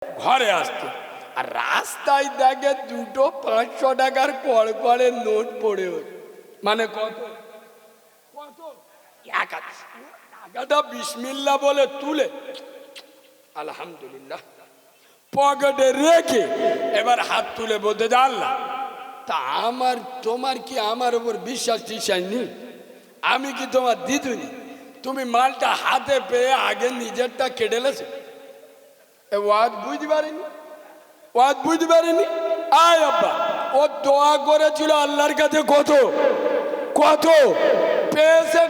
ঘরে আসতে, আর রাস্তায় দেখে দুটো 500 টাকার কড়কড়ে নোট পড়ে হচ্ছে। মানে কত কত টাকাটা বিসমিল্লাহ বলে তুলে আলহামদুলিল্লাহ পকেটে রেখে এবার হাত তুলে বলতে আল্লাহ, তা আমার তোমার কি আমার উপর বিশ্বাস টিসাই নেই? আমি কি তোমার দিদুনি? তুমি মালটা হাতে পেয়ে আগে নিজেরটা কেটে লেছো। ওয়াজ বুঝতে পারিনি, ওয়াজ বুঝতে পারিনি। আয় আব্বা, ও দোয়া করেছিল আল্লাহর কাছে কত কত পেয়েছে।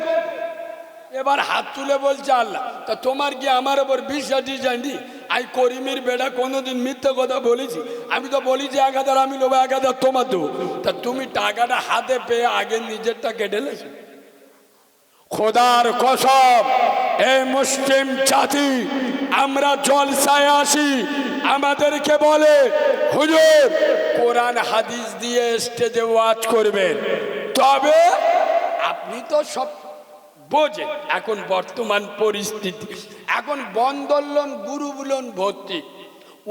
এবার হাত তুলে বলছে আল্লাহ, তা তোমার কি আমার ওপর বিশ্বাস জানি? আই করিমের বেটা কোনোদিন মিথ্যে কথা বলেছি? আমি তো বলি যে 1000 আমি নেবো, 1000 তোমার দেবো। তা তুমি টাকাটা হাতে পেয়ে আগে নিজেরটা কেটে লেছো। খোদার কসম, এই মুসলিম জাতি আমরা জলসায় আসি, আমাদেরকে বলে হুজুর কোরআন হাদিস দিয়ে স্টেজে ওয়াজ করবেন। তবে আপনি তো সব বোঝেন এখন বর্তমান পরিস্থিতি, এখন বন্দর লোন গুরু লোন ভর্তি,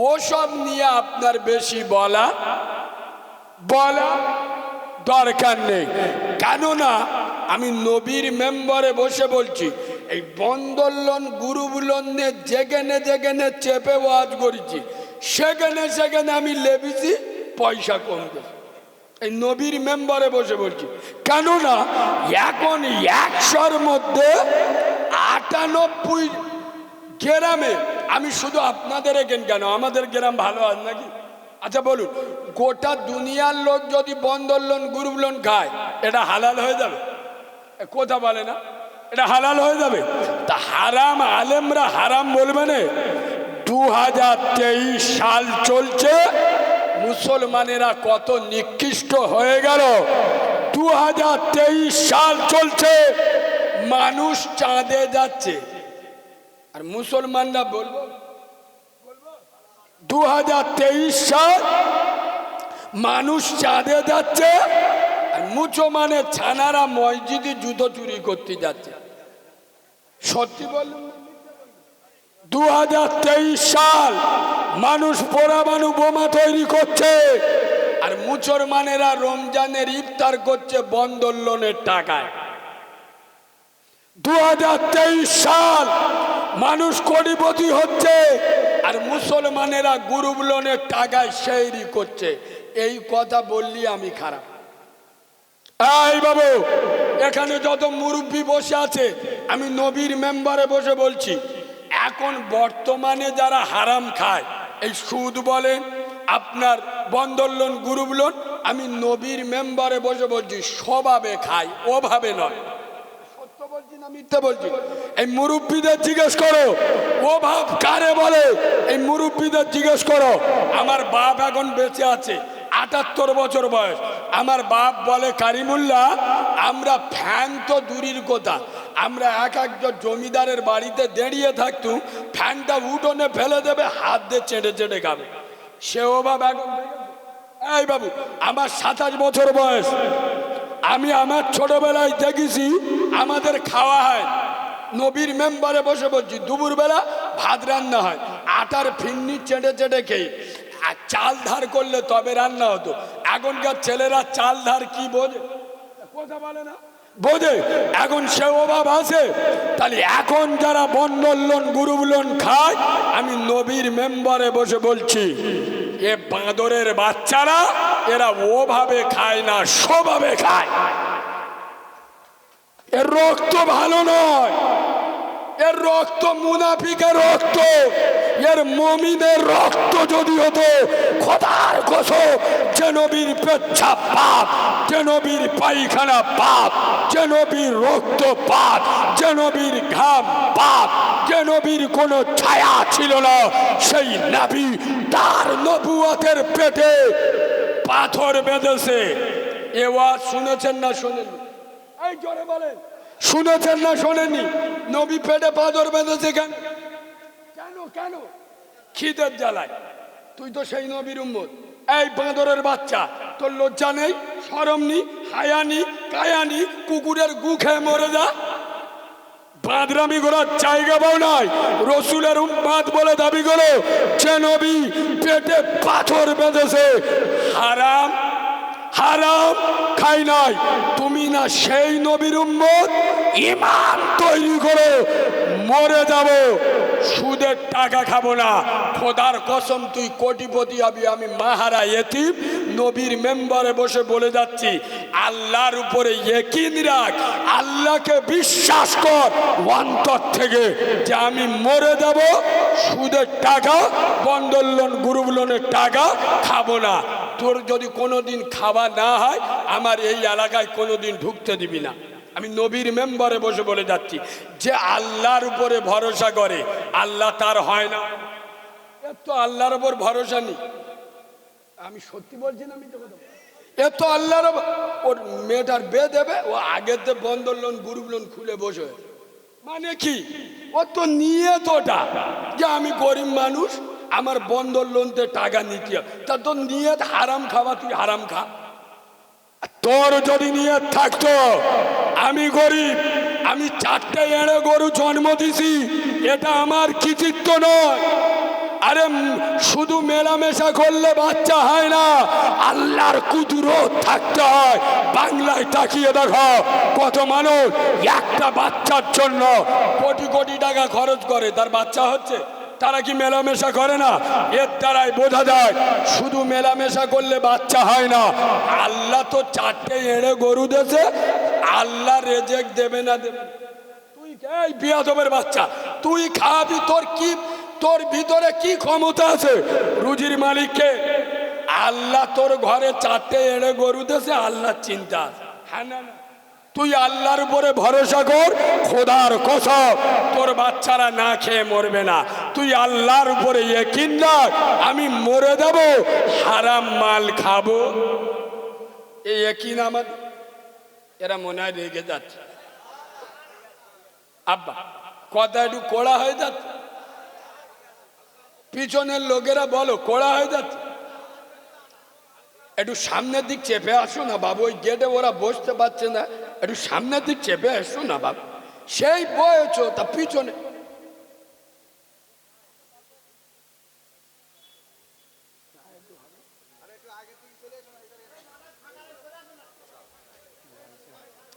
ওসব নিয়ে আপনার বেশি বলা দরকার নেই। কেননা আমি নবীর মেম্বারে বসে বলছি, এই বন্দর লোন গুরু লোন নিয়ে যেখানে যেখানে চেপে ওয়াজ করেছি, সেখানে সেখানে আমি লেবিছি পয়সা কম গেছে। এই নবীর মেম্বারে বসে বলছি, কেননা এখন 100-র মধ্যে 98 গ্রামে, আমি শুধু আপনাদের এখানে কেন, আমাদের গ্রাম ভালো আছে নাকি? আচ্ছা বলুন, গোটা দুনিয়ার লোক যদি বন্দর লোন গ্রুপ লোন খায়, এটা হালাল হয়ে যাবে? কথা বলে না, এটা হালাল হয়ে যাবে? তা হারাম আলেমরা হারাম বলবে না? 2023 সাল চলছে, মুসলমানেরা কত নিকৃষ্ট হয়ে গেল। 2023 সাল চলছে, মানুষ চাঁদে যাচ্ছে, আর মুসলমানরা বলবো 2023 সাল মানুষ চাঁদে যাচ্ছে, আর মুসলমানের ছানারা মসজিদে জুতো চুরি করতে যাচ্ছে। সত্যি বললাম? 2023 সাল মানুষ পরমাণু বোমা তৈরি করছে, আর মুসলমানেরা রমজানের ইফতার করছে বন্দর লোনের টাকায়। 2023 সাল মানুষ কোটিপতি হচ্ছে, আর মুসলমানেরা গ্রুপ লোনের টাকায় সেহরি করছে। এই কথা বললি আমি খারাপ? এই বাবু, এখানে যত মুরব্বী বসে আছে, আমি নবীর মেম্বারে বসে বলছি, এখন বর্তমানে যারা হারাম খায়, এই সুদ বলেন, আপনার বন্দর লোন গ্রুপ লোন, আমি নবীর মেম্বারে বসে বলছি স্বভাবে খায়, ওভাবে নয়। সত্য বলছি না মিথ্যে বলছি? এই মুরব্বীদের জিজ্ঞেস করো ও ভাব কারে বলে, এই মুরব্বীদের জিজ্ঞেস করো। আমার বাপ এখন বেঁচে আছে, 78 বছর বয়স। আমার বাপ বলে, কারিমুল্লাহ, আমরা ফ্যান তো দূরের কথা, আমরা একজন জমিদারের বাড়িতে দাঁড়িয়ে থাকতুম, ফ্যানটা উঠোনে ফেলে দেবে, হাত দিয়ে চেটে চেটে খাবে। সেও বাপ এখন। এই বাবু, আমার 27 বছর বয়স, আমি আমার ছোটবেলায় দেখেছি আমাদের খাওয়া হয়, নবীর মেম্বারে বসে বলছি, দুপুরবেলা ভাত রান্না হয়, আটার ফিন্নি চেটে চেটে খেয়ে, আর চাল ধার করলে তবে রান্না হতো। এখনকার ছেলেরা চাল ধার কি বোঝে? কথা বলে না, বোঝে? এখন সে অভাব আছে। তাহলে এখন যারা বন্দর লোন গ্রুপ লোন খায়, আমি নবীর মেম্বারে বসে বলছি, এ বাঁদরের বাচ্চারা, এরা ওভাবে খায় না, স্বভাবে খায়। এর রক্ত ভালো নয়, এর রক্ত মুনাফিকের রক্ত, এর মুমিনের রক্ত যদি হতো, খোদার কসম, যে নবীর পেচ্ছাপ পাপ, যে নবীর পায়খানা পাপ, যে নবীর রক্ত পাপ, যে নবীর ঘাম পাপ, যে নবীর কোনো ছায়া ছিল না, সেই নবী তার নবুয়তের পেটে পাথর বেঁধেছে। এ ওয়াজ শুনেছেন না শোনেন? এই জোরে বলেন, শুনেছেন না শোনেননি? নবী পেটে পাথর বেঁধেছে কেন? কেন কেন? খিদের জ্বালায়। তুই তো সেই নবীর উম্মত। এই বাঁদরের বাচ্চা, তোর লজ্জা নেই, শরম নি, হায়া নি, কায়া নি, কুকুরের গু খেয়ে মরে যা। বাঁদরামি করার জায়গা পাও নাই। রসুলের উম্মাদ বলে দাবি করো, যে নবী পেটে পাথর বেঁধেছে, হারাম হারাম খাই নাই। তুমি না সেই নবীর উম্মত? ইমান তৈরি করো, মরে যাব, সুদের টাকা খাবো না। খোদার কসম তুই কোটিপতি হবি, আমি মাহারা এতিম। নবীর মেম্বারে বসে বলে যাচ্ছি, আল্লাহর উপরে ইকিন রাখ, আল্লাহকে বিশ্বাস কর অন্তর থেকে যে আমি মরে যাব, সুদের টাকা, বন্ধন লোন, গ্রুপ লোনের টাকা খাবো না। তোর যদি কোনোদিন খাওয়া না হয়, আমার এই এলাকায় কোনোদিন ঢুকতে দিবি না। আমি নবীর মেম্বারে বসে বলে যাচ্ছি, যে আল্লাহর উপরে ভরসা করে আল্লাহ তার হয় না। এত আল্লাহর উপর ভরসা নেই। আমি সত্যি বলছি না, আমি তো কথা এত আল্লাহর, ওর মেয়েটার বে দেবে, ও আগেতে বন্ধন লোন, গ্রুপ লোন খুলে বসে। মানে কি? ও তো নিয়ে তোটা যে আমি গরিব মানুষ, আমার বন্ধন লোনতে টাকা নিতে হবে, তা তোর নিয়ে হারাম খাওয়া, তুই হারাম খা। তোর যদি নিয়ে থাকতো আমি গরিব, আমি 4টে এড়ে গরু জন্ম দিছি, এটা আমার কৃতিত্ব নয়। আরে শুধু মেলামেশা করলে বাচ্চা হয় না, আল্লাহর কুদরত থাকতে হয়। বাংলায় তাকিয়ে দেখো, কত মানুষ একটা বাচ্চার জন্য কোটি কোটি টাকা খরচ করে, তার বাচ্চা হচ্ছে। তারা কি মেলামেশা করে না? এর দ্বারাই বোঝা যায় শুধু মেলামেশা করলে বাচ্চা হয় না। আল্লাহ তো 4টে এড়ে গরু দেছে, আল্লাহ রেজেক্ট দেবে না দেবে? তুই এই বিয়াদবের বাচ্চা, তুই খাবি, তোর কি, তোর ভিতরে কি ক্ষমতা আছে? রুজির মালিককে আল্লাহ তোর ঘরে 4টে এড়ে গরু দেছে, আল্লাহ চিন্তা। হ্যাঁ না, তুই আল্লাহর উপরে ভরসা কর, খোদার কসম তোর বাচ্চারা না খেয়ে মরবে না। তুই আল্লাহর উপরে ইকিন রাখ, আমি মরে যাব, হারাম মাল খাবো, এই ইকিন আমার। এরা মনে হয় রেগে যাচ্ছে। আব্বা কথা একটু কড়া হয়ে যাচ্ছে, পিছনের লোকেরা বলো কড়া হয়ে যাচ্ছে। একটু সামনের দিক চেপে আসো না বাবু, ওই গেটে ওরা বসতে পারছে না, একটু সামনের দিক চেপে আসো না বাবু। সেই বয়েছ তা পিছনে।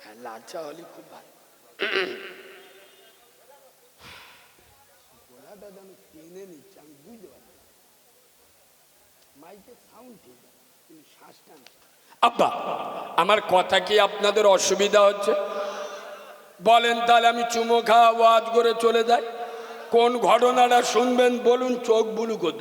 হ্যাঁ, লাচা হলি খুব ভালো। গলাটা যেন টেনে নিচ্ছে, আমি বুঝতে পারছি। মাইকের সাউন্ড ঠিক আছে, কিন্তু শ্বাস টানছে। আব্বা আমার কথা কি আপনাদের অসুবিধা হচ্ছে? বলেন তাহলে আমি চুমো খাওয়া ওয়াজ করে চলে যাই। কোন ঘটনাটা শুনবেন বলুন, চোখ বুলু কত।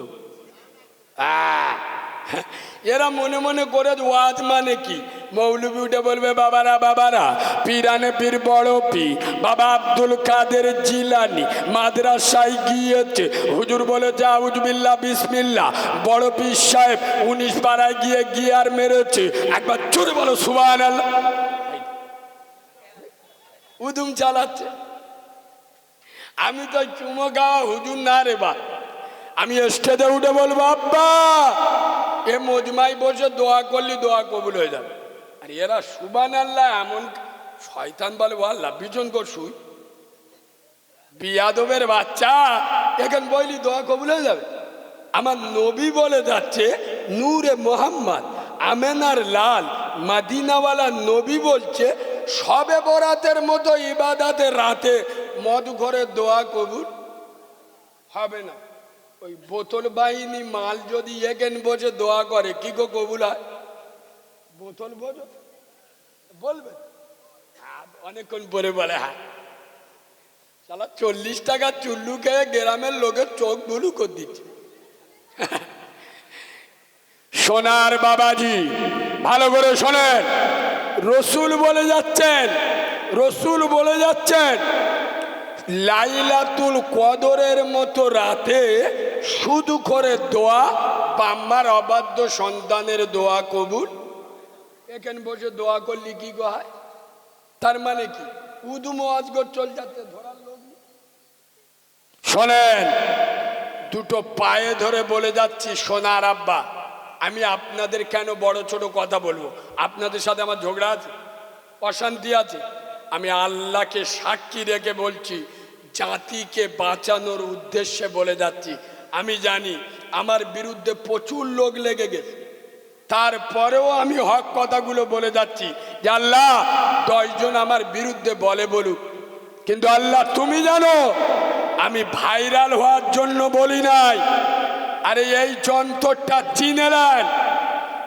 এরা মনে মনে করে ওয়াজ মানে কি? মৌলবি উঠে বলবে, বাবারা বাবারা, পীরানে পীর বড় পীর বাবা আব্দুল কাদের জিলানি মাদ্রাসায় গিয়েছে, হুজুর বলেছে আউজুবিল্লাহ বিসমিল্লাহ, বড় পীর সাহেব 19 পাড়ায় গিয়ে গিয়ার মেরেছে। একবার জোরে বলো সুবহানাল্লাহ। উদুম চালাচ্ছে। আমি তো চুমো গাওয়া হুজুর না রে বা, আমি স্টেজে উঠে বলবো, আব্বা এ মজমাই বসে দোয়া করলি দোয়া কবুল হয়ে যাবে। আর এরা সুবহানাল্লাহ এমন শয়তান বলে, আল্লাহ পিছন কর শুই, বিয়াদবের বাচ্চা, এখন বললি দোয়া কবুল হয়ে যাবে। আমার নবী বলে যাচ্ছে, নূরে মোহাম্মদ আমেনার লাল মাদিনাওয়ালা নবী বলছে, সবে বরাতের মতো ইবাদাতের রাতে মদ ঘরে দোয়া কবুল হবে না। ওই বোতল বাহিনী মাল যদি এখানে বসে দোয়া করে, কি গো কবুল হয়? বোতল বোঝো বলবে, অনেকক্ষণ পরে বলে হ্যাঁ। শালা 40 টাকা চুল্লু খেয়ে গ্রামের লোকের চোখ বুলু করে দিচ্ছে। সোনার বাবাজি ভালো করে শোনেন, রসুল বলে যাচ্ছেন, রসুল বলে যাচ্ছেন, লাইলাতুল কদরের মতো রাতে শুধু করে দোয়া, বাম্মার অবাধ্য সন্তানের দোয়া কবুল। এখানে বসে দোয়া করলি কি গো হয়? তার মানে কি? উদু মোয়াজগর চল যাচ্ছে, ধরার লোক। শোনেন, দুটো পায়ে ধরে বলে যাচ্ছি, সোনার আব্বা, আমি আপনাদের কেন বড় ছোট কথা বলবো? আপনাদের সাথে আমার ঝগড়া আছে, অশান্তি আছে? আমি আল্লাহকে সাক্ষী রেখে বলছি, জাতিকে বাঁচানোর উদ্দেশ্যে বলে যাচ্ছি। আমি জানি আমার বিরুদ্ধে প্রচুর লোক লেগে গেছে, তারপরেও আমি হক কথাগুলো বলে যাচ্ছি যে আল্লাহ 10 জন আমার বিরুদ্ধে বলুক, কিন্তু আল্লাহ তুমি জানো আমি ভাইরাল হওয়ার জন্য বলি নাই। আরে এই যন্ত্রটা চিনে নেন,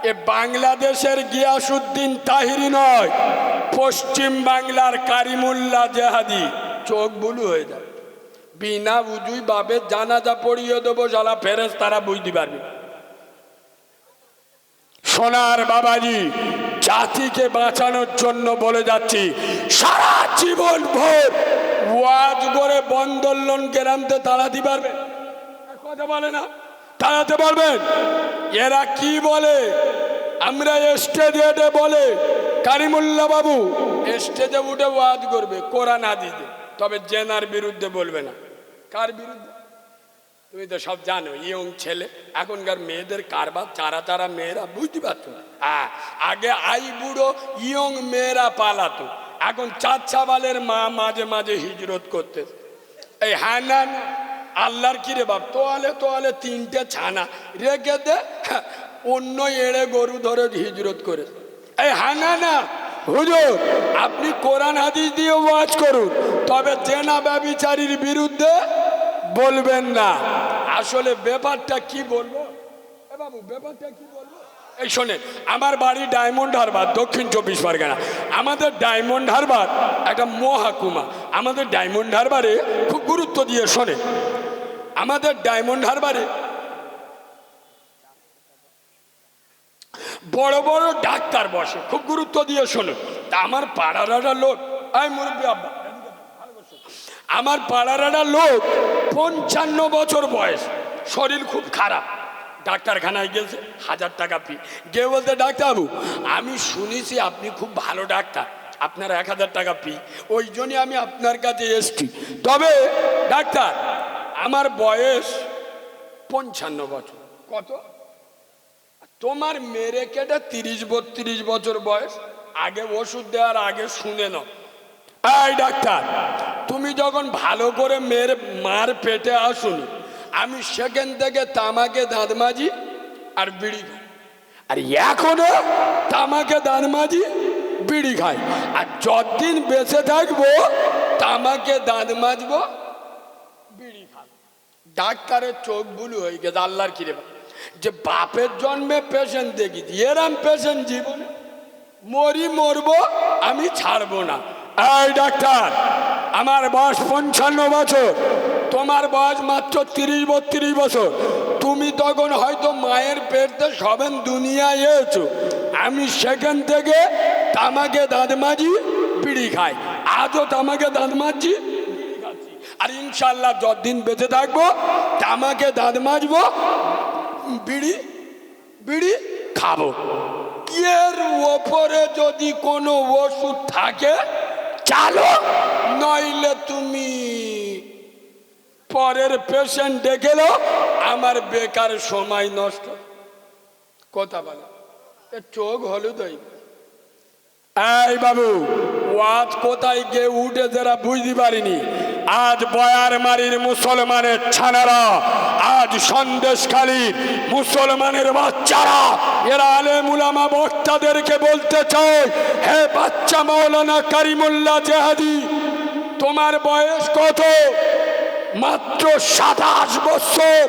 এ বাংলাদেশের গিয়াসউদ্দিন তাহিরি নয়, পশ্চিম বাংলার কারিমুল্লাহ জেহাদি। চোখ বুলু হয়ে যায়, বিনা উজুই বাবে জানাজা পড়িয়ে দেবো, শালা ফেরেশতারা বুঝতে পারবে। সোনার বাবাজি, জাতিকে বাঁচানোর জন্য বলে যাচ্ছি, সারা জীবন ভোর ওয়াজ করে বন্দরলন গ্রামতে তাড়াতে পারবেন? কথা বলে না, তাড়াতে পারবেন? এরা কি বলে, আমরা স্টেজে বলে কারিমুল্লাহ বাবু স্টেজে উঠে ওয়াজ করবে কোরআন হাদিসে, তবে জেনার বিরুদ্ধে বলবে না। কার বিরুদ্ধে? তুমি তো সব জানো, ইয়ং ছেলে, এখনকার মেয়েদের কারবার, চারা মেয়েরা, বুঝতে পারছো? হ্যাঁ, আগে আই বুড়ো ইয়ং মেয়েরা পালাতো, এখন 4 বালের মা মাঝে মাঝে হিজরত করতে। এই হ্যাঁ না আল্লাহর কি রে বাপ, তোয়ালে 3টে ছানা রেখে দে, অন্য এড়ে গরু ধরে হিজরত করে। এই হ্যাঁ না হুজুর, আপনি কোরআন হাদিস দিয়ে ওয়াজ করুন, তবে জেনা ব্যভিচারীর বিরুদ্ধে বলবেন না। আসলে ব্যাপারটা কি বলবো বাবু, ব্যাপারটা কি বলবো? এই শোনেন, আমার বাড়ি ডায়মন্ড হারবার, দক্ষিণ 24 পরগনা। আমাদের ডায়মন্ড হারবার একটা মহাকুমা। আমাদের ডায়মন্ড হারবারে খুব গুরুত্ব দিয়ে শোনেন, আমাদের ডায়মন্ড হারবারে বড় বড় ডাক্তার বসে, খুব গুরুত্ব দিয়ে শোনেন। তা আমার পাড়ার একটা লোক, মুরব্বী আব্বা, আমার পাড়ার একটা লোক 55 বছর বয়স, শরীর খুব খারাপ, ডাক্তারখানায় গেছে, 1000 টাকা ফি। গিয়ে বলতে, ডাক্তারবাবু আমি শুনেছি আপনি খুব ভালো ডাক্তার, আপনার 1000 টাকা ফি, ওই জন্যই আমি আপনার কাছে এসছি। তবে ডাক্তার আমার বয়স 55 বছর। কত? তোমার মেরে কেটে 30-32 বছর বয়স, আগে ওষুধ দেওয়ার আগে শুনে নাও। এই ডাক্তার, তুমি যখন ভালো করে মেয়ের মার পেটে আসুনি, আমি সেখান থেকে তামাকে দাঁত মাজি আর বিড়ি খাই, আর এখনো তামাকে দাঁত মাজি বিড়ি খাই, আর যতদিন বেঁচে থাকবো তামাকে দাঁত মাজবো বিড়ি খাবো। ডাক্তারের চোখ বুলু হয়ে গেছে। আল্লাহর কি রে, যে বাপের জন্মে পেশেন্ট দেখি, এরাম পেশেন্ট জীবনে মরবো, আমি ছাড়বো না। এই ডাক্তার, আমার বয়স 55 বছর, তোমার বয়স মাত্র 30-32 বছর। তুমি তখন হয়তো মায়ের পেটে সবেন দুনিয়ায় এসেছো, আমি সেখান থেকে তামাকে দাঁত মাজি বিড়ি খাই, আজও তামাকে দাঁত মাজি বিড়ি খাচ্ছি, আর ইনশাল্লাহ যতদিন বেঁচে থাকবো তামাকে দাঁত মাজবো, বিড়ি খাবো। এর ওপরে যদি কোনো ওষুধ থাকে চালো, নইলে তুমি পরের পেশেন্ট ডেকেলো, আমার বেকার সময় নষ্ট। কথা বলে চোখ হলুদ হয়ে। এই বাবু, ওয়াজ কোথায় গিয়ে উঠে যারা বুঝতে পারিনি, আজ বয়ারমারির মুসলমানের ছানারা, আজ সন্দেশখালীর মুসলমানের বাচ্চারা, এরা আলেম উলামা বক্তাদেরকে বলতে চায়, হে বাচ্চা মাওলানা কারিমুল্লাহ জেহাদি, তোমার বয়স কত? মাত্র 27 বছর।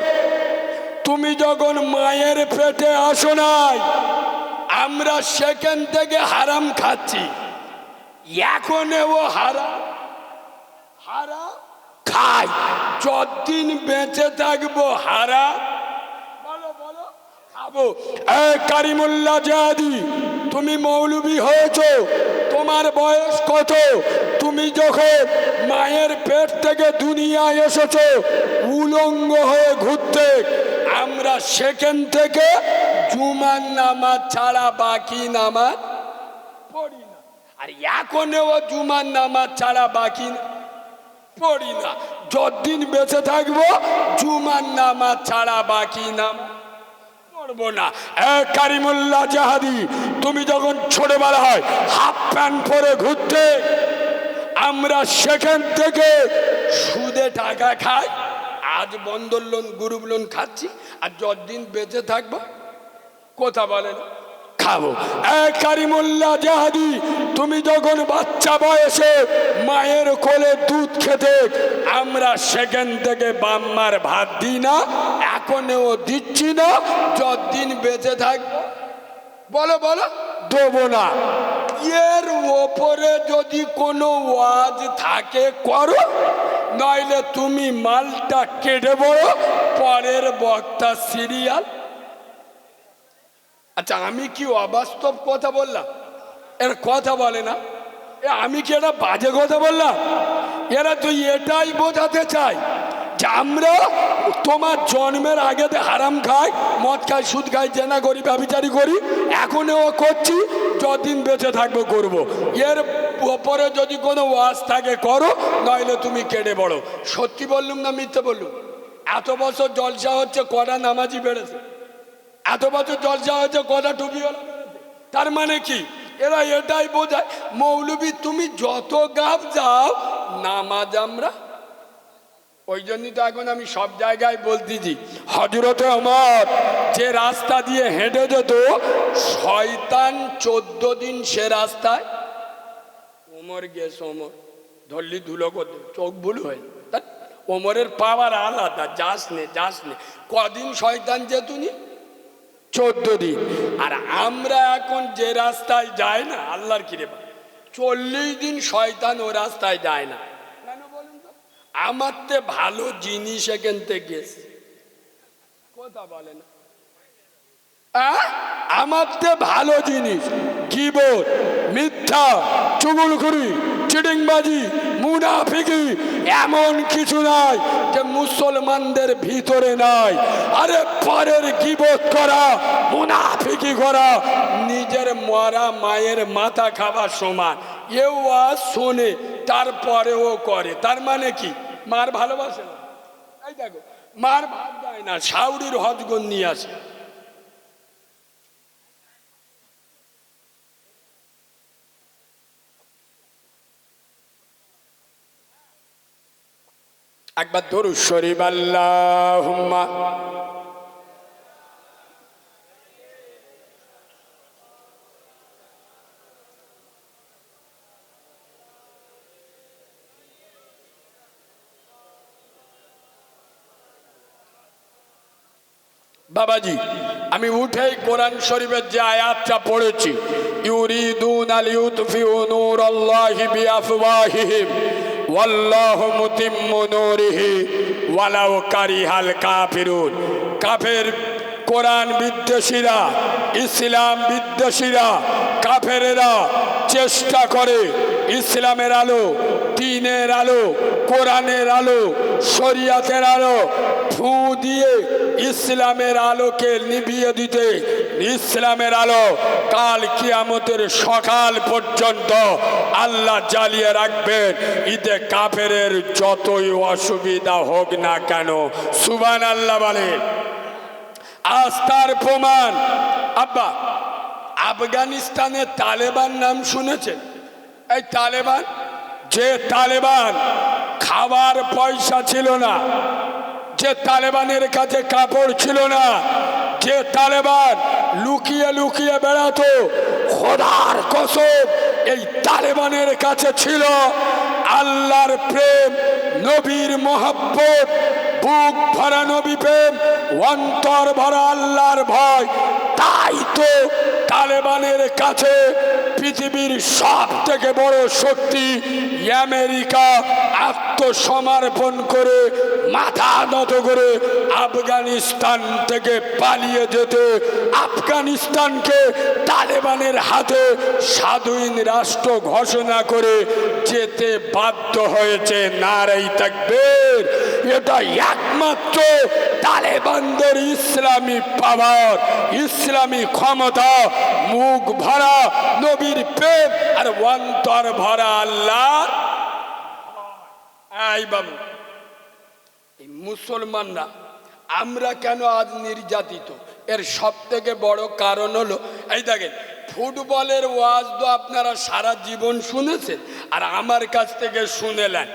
তুমি যখন মায়ের পেটে আসো নাই, আমরা সেখান থেকে হারাম খাচ্ছি, এখন ও হারাম খাই, যতদিন বেঁচে থাকবো হারাম খাবো। কারিমুল্লাহ জেহাদি, তুমি মৌলবি হয়েছো, তোমার বয়স কত? তুমি যখন মায়ের পেট থেকে দুনিয়ায় এসেছো উলঙ্গ হয়ে ঘুরতে, আমরা সেখান থেকে জুমার নামাজ ছাড়া বাকি নামাজ পড়ি না, আর এখনও জুমার নামাজ ছাড়া বাকি পড়ি না। যতদিন বেঁচে থাকবো জুমার নামাজ ছাড়া বাকি নামাজ পড়বো না। কারিমুল্লাহ জেহাদি, তুমি যখন ছোটবেলা হয় হাফ প্যান্ট পরে ঘুরতে, আমরা সেখান থেকে সুদে টাকা খাই। আজ বন্ধন লোন গ্রুপ লোন খাচ্ছি, আর যতদিন বেঁচে থাকবো কথা বলেন খাবো। কারিমুল্লাহ জাহাদি, তুমি যখন বাচ্চা বয়সে মায়ের কোলে দুধ খেতে, আমরা সেখান থেকে বাম্মার ভাত দিই না, এখনও দিচ্ছি না, যতদিন বেঁচে থাকবো বলো বলো দেবো না। এর ওপরে যদি কোনো ওয়াজ থাকে করো, নইলে তুমি মালটা কেটে বড়ো, পরের বক্তা সিরিয়াল। আচ্ছা, আমি কি অবাস্তব কথা বললাম? এর কথা বলে না, আমি কি এটা বাজে কথা বললাম? এরা তো এটাই বোঝাতে চায় যে আমরা তোমার জন্মের আগে হারাম খাই, মদ খাই, সুদ খাই, জেনা করি, ব্যভিচারী করি, এখনও করছি, যতদিন বেঁচে থাকবো করবো। এর ওপরে যদি কোনো ওয়াজ থাকে করো, নইলে তুমি কেটে বড়ো। সত্যি বললুম না মিথ্যে বললুম? এত বছর জলসা হচ্ছে, কটা নামাজি বেড়েছে? এত বছর জলসা হচ্ছে, কটা টুপিওয়ালা বেড়েছে? তার মানে কি? এরা এটাই বোঝায় মৌলবী তুমি যত গাব যাও, নামাজ আমরা। ওই জন্যই তো এখন আমি সব জায়গায় বলতেছি, হযরতে ওমর যে রাস্তা দিয়ে হেঁটে যেত, শয়তান 14 দিন সে রাস্তায়। ওমর গেছে, ওমর ধরলি ধুলো করতে চোখ ভুল হয়ে, ওমরের পাওয়ার আলাদা, যাস নে যাস নে। কদিন শয়তান যেতুনি? 14 দিন। আর আমরা এখন যে রাস্তায় যাই না, আল্লাহর কিরে 40 দিন শয়তান ও রাস্তায় যায় না। কেন বলুন তো? আমার তে ভালো জিনিস এখান থেকে গেছে, কথা বলে না। আমার তে ভালো জিনিস, গীবত, মিথ্যা, চুগলখড়ি, চিটিংবাজি, মুনাফিকি, এমন কিছু নাই যে মুসলমানদের ভিতরে নাই। আরে পরের গীবত করা, মুনাফিকি করা, নিজের মরা মায়ের মাথা খাবার সমান। এও আজ শোনে, তারপরেও করে। তার মানে কি? মার ভালোবাসে না। এই দেখো, মার ভাত দেয় না, শাউরির হজগন নিয়ে আসে। একবার দরুদ শরীফ আল্লাহুম্মা। বাবাজি, আমি উঠেই কোরআন শরীফের যে আয়াতটা পড়েছি, ইউরিদুনা লিউতফিউ নূরাল্লাহি বিআফওয়াহিহিম ওয়াল্লাহু মুতিম্মু নূরিহি ওয়ালাউ কারিহাল কাফিরুন। কাফের কোরআন বিদ্বেষীরা, ইসলাম বিদ্বেষীরা, কাফেরেরা চেষ্টা করে ইসলামের আলো, দ্বীনের আলো, কোরআনের আলো, শরিয়াতের আলো ফু দিয়ে ইসলামের আলোকে নিভিয়ে দিতে। ইসলামের আলো কাল কিয়ামতের সকাল পর্যন্ত আল্লাহ জ্বালিয়ে রাখবেন, ঈদে কাফেরের যতই অসুবিধা হোক না কেন। সুবহানাল্লাহ বলে। আজ তার প্রমাণ। আব্বা, আফগানিস্তানের তালেবান নাম শুনেছেন? এই তালেবান, যে তালেবান খাবার পয়সা ছিল না, যে তালেবানের কাছে কাপড় ছিল না, যে তালেবান লুকিয়ে লুকিয়ে বেড়াতো, খোদার কসম এই তালেবানের কাছে ছিল আল্লাহর প্রেম, নবীর মহব্বত, বুক ভরা নবী প্রেম, অন্তর ভরা আল্লাহর ভয়। তাই তো তালেবানের কাছে পৃথিবীর সব থেকে বড় শক্তি আমেরিকা আত্মসমর্পণ করে, মাথা নত করে আফগানিস্তান থেকে পালিয়ে যেতে, আফগানিস্তানকে তালেবানের হাতে স্বাধীন রাষ্ট্র ঘোষণা করে যেতে বাধ্য হয়েছে। নারায়ে তাকবীর। এটা একমাত্র তালেবানদের ইসলামী পাওয়ার, ইসলামী ক্ষমতা, মুখ ভরা নবীর প্রেম আর অন্তর ভরা আল্লাহ। এই বাবু, এই মুসলমানরা আমরা কেন আজ নির্যাতিত? এর সব থেকে বড় কারণ হলো, এই দেখেন ফুটবলের ওয়াজ তো আপনারা সারা জীবন শুনেছেন আর আমার কাছ থেকে শুনেলেন।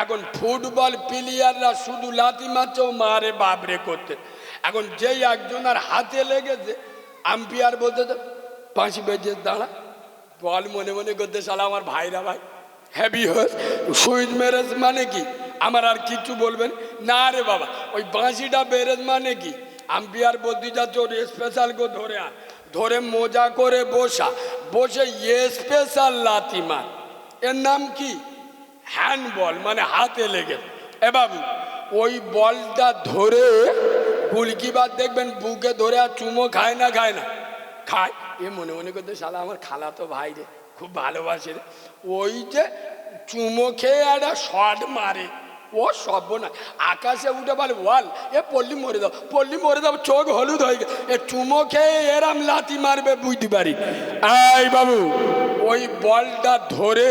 এখন ফুটবল প্লেয়াররা শুধু লাথি মারছে ও মারে বাবরে করতে। এখন যেই একজনের হাতে লেগেছে আম্পায়ার বলতে তো 5 বেজে দাঁড়া, বল মনে মনে করতে শালা আমার ভাইরা ভাই হেভি হয়েছে সুইচ মেরেজ মানে কি আমার আর কিছু বলবেন না রে বাবা, ওই বাঁশিটা বেরেজ মানে কি আম্পায়ার বলতে যাচ্ছে ওর স্পেশাল গো ধরে আন, ধরে মোজা করে বসে স্পেশাল লাথি মার, এর নাম কি হ্যান্ডবল মানে হাতে লেগে। এ বাবু ওই বলটা ধরে গুলকিবার দেখবেন বুকে ধরে আর চুমো খায় না খায়, এ মনে মনে করতে শালা আমার খালা তো ভাই রে খুব ভালোবাসে রে, ওই যে চুমো খেয়ে একটা শট মারে ও সব না আকাশে উঠে বলে বল এ পল্লী মরে দাও চোখ হলুদ হয়ে গেছে, এ চুমো খেয়ে এরাম লাথি মারবে বুঝতে পারি। এই বাবু ওই বলটা ধরে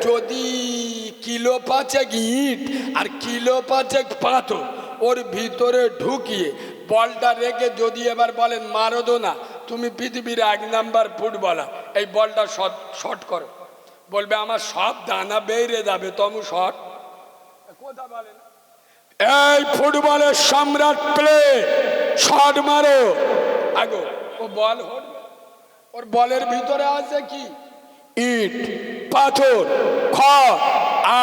যদি কিলো 5 ইট আর কিলো 5 পাথর ওর ভিতরে ঢুকিয়ে বলটা রেখে যদি এবার বলেন মারাদোনা তুমি পৃথিবীর 1 নাম্বার ফুটবলার, এই বলটা শট করো, বলবে আমার সব দানা বেরিয়ে যাবে তমু শট কথা বলেন। এই ফুটবলের সম্রাট প্লে শট মারো আগো ও বল হটবে, ওর বলের ভিতরে আছে কি ইট পাথর খড়।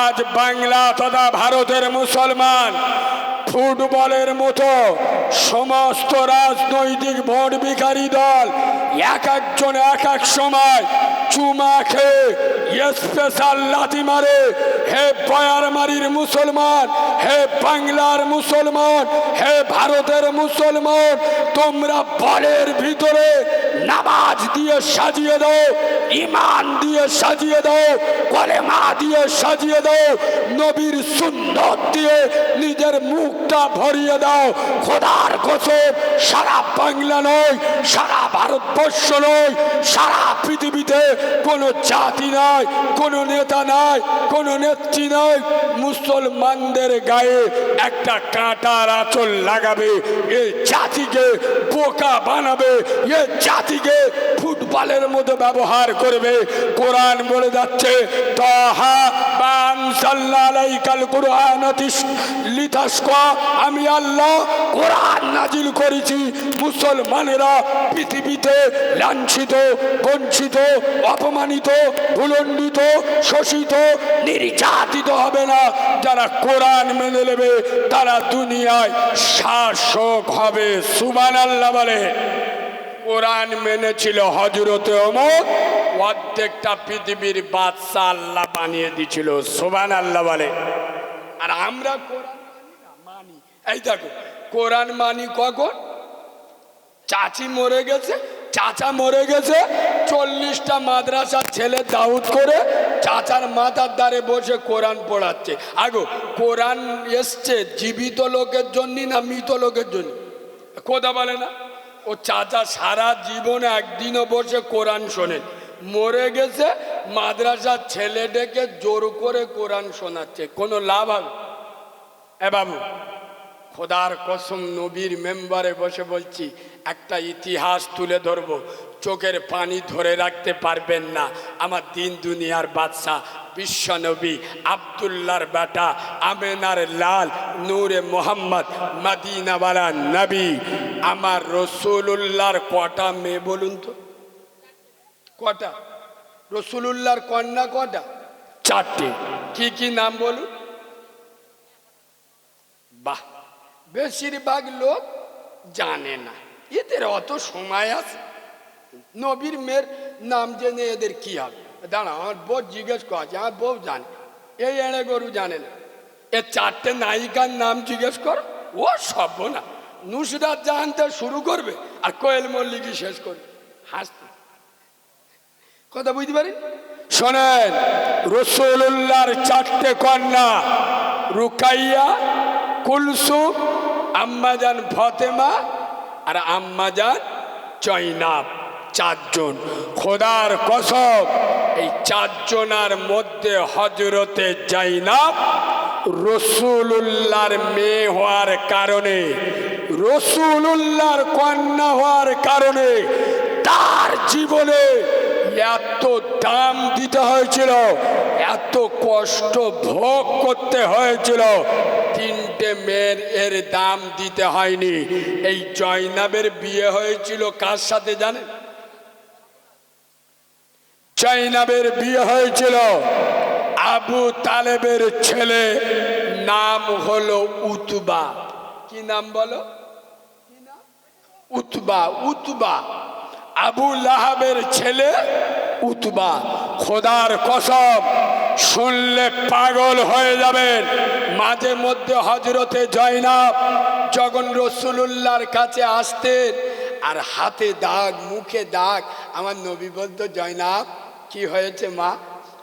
আজ বাংলা তথা ভারতের মুসলমান ফুটবলের মতো সমস্ত রাজনৈতিক ভোট ভিখারি দল এক একজন এক এক সময় চুমা খেয়ে স্পেশাল লাথি মারে। হে বয়ারমারির মুসলমান, হে বাংলার মুসলমান, হে ভারতের মুসলমান, তোমরা বলের ভিতরে নামাজ দিয়ে সাজিয়ে দাও, ইমান দিয়ে সাজিয়ে দাও, কলেমা দিয়ে সাজিয়ে দাও, নবীর সুন্নত দিয়ে নিজের মুখটা ভরিয়ে দাও। খোদার কসম সারা বাংলা নয়, সারা ভারতবর্ষ নয়, সারা পৃথিবীতে কোনো জাতি নাই, কোনো নেতা নাই, কোনো নেত্রী নাই মুসলমানদের গায়ে একটা কাঁটার আঁচল লাগাবে, এই জাতিকে বোকা বানাবে, এই জাতিকে ফুটবলের মতো ব্যবহার করবে। কোরআন বলে যাচ্ছে তাহা বান সাল্লালাইকাল কুরআন লিতাশকা, আমি আল্লাহ কোরআন নাজিল করেছি মুসলমানেরা পৃথিবীতে লাঞ্ছিত, বঞ্চিত, অপমানিত, ভুলণ্ডিত, শোষিত, নির্যাতিত হবে না। যারা কোরআন মেনে নেবে তারা দুনিয়ায় শাসক হবে। সুবহানাল্লাহ বলে। কোরআন মেনেছিল হযরতে ওমর, অর্ধেকটা পৃথিবীর বাদশা আল্লাহ বানিয়ে দিয়েছিল। সুবহানাল্লাহ বলে। আর আমরা কোরআন মানি, এই দেখো কোরআন মানি কখন চাচি মরে গেছে, চাচা মরে গেছে, 40টা মাদ্রাসার ছেলে দাউদ করে চাচার মাথার দ্বারে বসে কোরআন পড়াচ্ছে। আগো কোরআন এসছে জীবিত লোকের জন্য না মৃত লোকের জন্য? কথা বলে না। ও চাচা সারা জীবনে একদিনও বসে কোরআন শোনেন, মরে গেছে মাদ্রাসার ছেলে ডেকে জোর করে কোরআন শোনাচ্ছে, কোনো লাভ হবে? এ বাবু খোদার কসম নবীর মেম্বারে বসে বলছি, একটা ইতিহাস তুলে ধরবো, চোখের পানি ধরে রাখতে পারবেন না। আমার দিন দুনিয়ার বাদশা বিশ্বনবী আব্দুল্লাহর বেটা আমেনার লাল নূরে মোহাম্মদ মদিনাওয়ালা নবী আমার রসুলুল্লাহর কটা মেয়ে বলুন তো? কটা? রসুলুল্লাহর কন্যা কটা? 4টে। কি কি নাম বলুন? বাহ, বেশিরভাগ লোক জানে না, এদের অত সময় আছে? নবীর মেয়ের নাম জেনে এদের কি হবে? দাঁড়া, আমার বউ জিজ্ঞেস করছে, আমার বউ জানে, এই এড়ে গরু জানে না। এ 4টে নায়িকার নাম জিজ্ঞেস কর, ও সব না। নুসরাত জাহানতে শুরু করবে আর কোয়েল মল্লিকই শেষ করবে, হাসতে। কথা বুঝতে পারি? শোনেন, রসুলুল্লাহর 4টে কন্যা, রুকাইয়া, কুলসুম, আম্মাজান ফাতেমা আর আম্মাজান জয়নাব, 4 জন। খোদার কসম এই 4 জনের মধ্যে হযরতে জয়নাব রসুলুল্লাহর মেয়ে হওয়ার কারণে, রসুলুল্লাহর কন্যা হওয়ার কারণে তার জীবনে এত দাম দিতে হয়েছিল, এত কষ্ট ভোগ করতে হয়েছিল, তিনটে মেয়ের এর দাম দিতে হয়নি। এই জয়নাবের বিয়ে হয়েছিল কার সাথে জানেন? জয়নাবের বিয়ে হয়েছিল আবু তালেবের ছেলে, নাম হলো উতবা। কি নাম বলো? উতবা। উতবা আবু লাহাবের ছেলে উতবা। খোদার কসম, শুনলে পাগল হয়ে যাবেন। মাঝে মধ্যে হজরতে জয়নাব যখন রসুলুল্লাহর কাছে আসতেন আর হাতে দাগ, মুখে দাগ, আমার নবী বলতো, জয়নাব কি হয়েছে মা?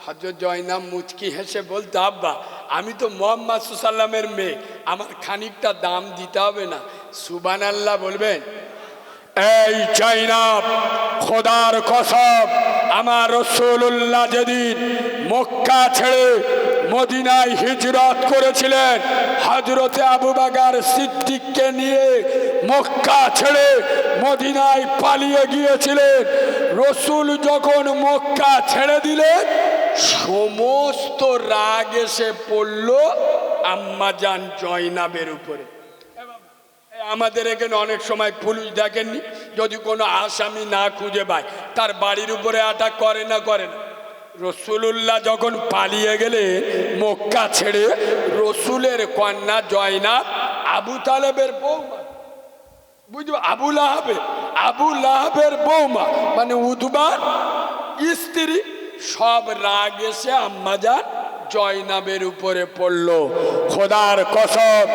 হযরত জয়নাব মুচকি হেসে বলতো, আব্বা আমি তো মুহাম্মদ সাল্লামের মেয়ে, আমার খানিকটা দাম দিতে হবে না? সুবহানাল্লাহ বলবেন। এই জয়নাব, খোদার কসম, আমার রাসূলুল্লাহ যেদিন মক্কা ছেড়ে মদিনায় হিজরত করেছিলেন, হযরতে আবু বকর সিদ্দিককে নিয়ে মক্কা ছেড়ে মদিনায় পালিয়ে গিয়েছিলেন। রসুল যখন মক্কা ছেড়ে দিলেন, সমস্ত রাগ এসে পড়ল আম্মাজান জয়নাবের উপরে। আমাদের এখানে অনেক সময় পুলিশ দেখেননি, যদি কোনো আসামি না খুঁজে পায় তার বাড়ির উপরে অ্যাটাক করে না? করে না? রসুলুল্লাহ যখন পালিয়ে গেলেন মক্কা ছেড়ে, রসুলের কন্যা জয়নাব আবু তালেবের বৌমা, বুঝবে, আবু লাহাবের বৌমা মানে উতবার স্ত্রী, সব রাগ এসে আম্মাজান জয়নাবের উপরে পড়ল। খোদার কসম,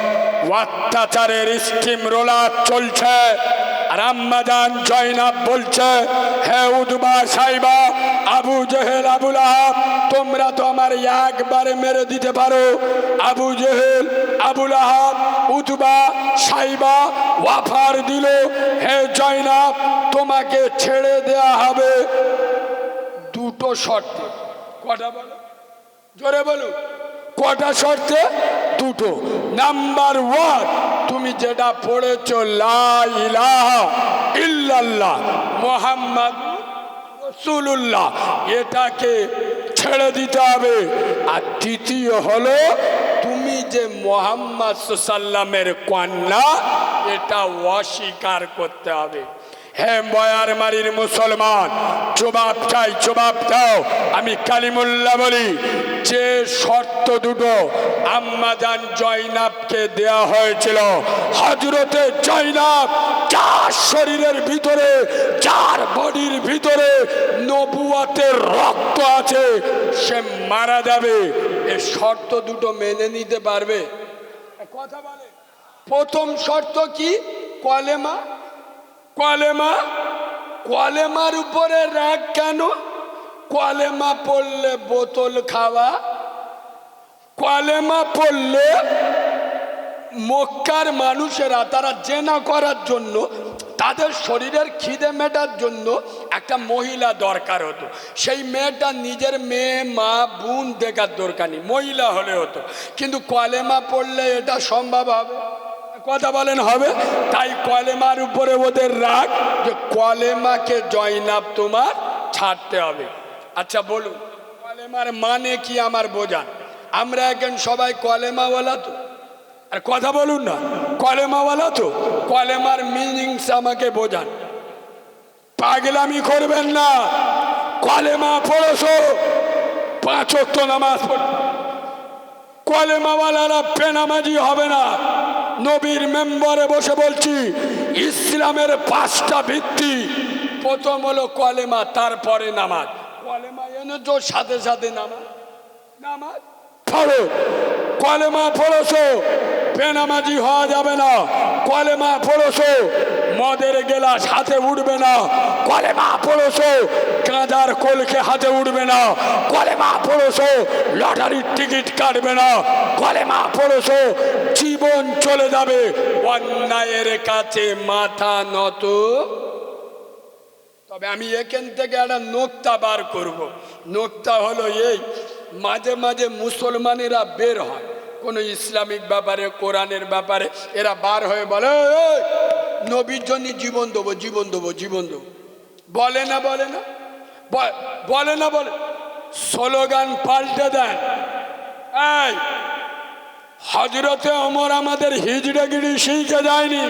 অত্যাচারের স্টিম রোলার চলছে, আর আম্মাজান জয়নাব বলছে, হে উতবা সাইবা, আবু জেহেল, আবু লাহাব, তোমরা তো আমার একবারে মেরে দিতে পারো। আবু জেহেল, আবু লাহাব, উতবা, সাইবা ওয়াফার দিল, হে জয়নাব তোমাকে ছেড়ে দেয়া হবে দুটো শর্তে। কটা বলো? জোরে বলো, কটা শর্তে? দুটো। নাম্বার ওয়ান, তুমি যেটা পড়েছো লা ইলাহা ইল্লাল্লাহ মুহাম্মাদুর রাসূলুল্লাহ, এটাকে ছেড়ে দিতে হবে। আর দ্বিতীয় হলো, তুমি যে মুহাম্মদ সাল্লামের কন্যা, এটা অস্বীকার করতে হবে। হে বয়ার মারির মুসলমান, জবাব চাই, জবাব দাও। আমি কালিমুল্লাহ বলি, যে শর্ত দুটো আম্মাজান জয়নাবকে দেয়া হয়েছিল, হযরতে জয়নাব যার শরীরের ভিতরে, যার বডির ভিতরে নবুয়তের রক্ত আছে, সে মারা যাবে, এই শর্ত দুটো মেনে নিতে পারবে? কথা বলে। প্রথম শর্ত কি? কলেমা। কলেমা। কলেমার উপরে রাগ কেন? কলেমা পড়লে বোতল খাওয়া, কলেমা পড়লে মক্কার মানুষেরা তারা জেনা করার জন্য, তাদের শরীরের খিদে মেটার জন্য একটা মহিলা দরকার হতো। সেই মেয়েটা নিজের মেয়ে, মা, বোন দেখার দরকার নেই, মহিলা হলে হতো। কিন্তু কলেমা পড়লে এটা সম্ভব হবে? কথা বলেন, হবে? তাই কলেমার উপরে ওদের রাগ, যে কলেমাকে জয়নাব তোমার ছাড়তে হবে। আচ্ছা বলুন, কলেমার মানে কি আমার বোঝান? আমরা এখন সবাই কলেমাওয়ালা তো? আর কথা বলুন না, কলেমাওয়ালা তো? কলেমার মিনিংস আমাকে বোঝান। পাগলামি করবেন না। কলেমা পড়েছো, 5 ওয়াক্ত নামাজ পড়ো। কলেমাওয়ালারা বেনামাজি হবে না। নবীর মেম্বারে বসে বলছি, ইসলামের 5টা ভিত্তি, প্রথম হলো কলেমা, তারপরে নামাজ। কলেমা এনেছো, সাথে সাথে নামাজ। নামাজ পড়ো। কলেমা পড়েছো, বেনামাজি হওয়া যাবে না। কলেমা পড়েছো, মদের গেলাস হাতে উঠবে না। কলেমা পড়েছো, গাঁজার কলকে হাতে উঠবে না। কলেমা পড়েছো, লটারির টিকিট কাটবে না। কলেমা পড়েছো, জীবন চলে যাবে অন্যায়ের কাছে মাথা নত। তবে আমি এখান থেকে একটা নোক্তা বার করব। নোক্তা হলো এই, মাঝে মাঝে মুসলমানেরা বের হয় কোনো ইসলামিক ব্যাপারে, কোরআনের ব্যাপারে, এরা বার হয়ে বলে নবীর জন্য জীবন দেবো, জীবন দেবো, জীবন দেবো। বলে না বলে না বলে না বলে স্লোগান পাল্টে দেন। এই হজরতে ওমর আমাদের হিজড়াগিরি শিখে যায়নি,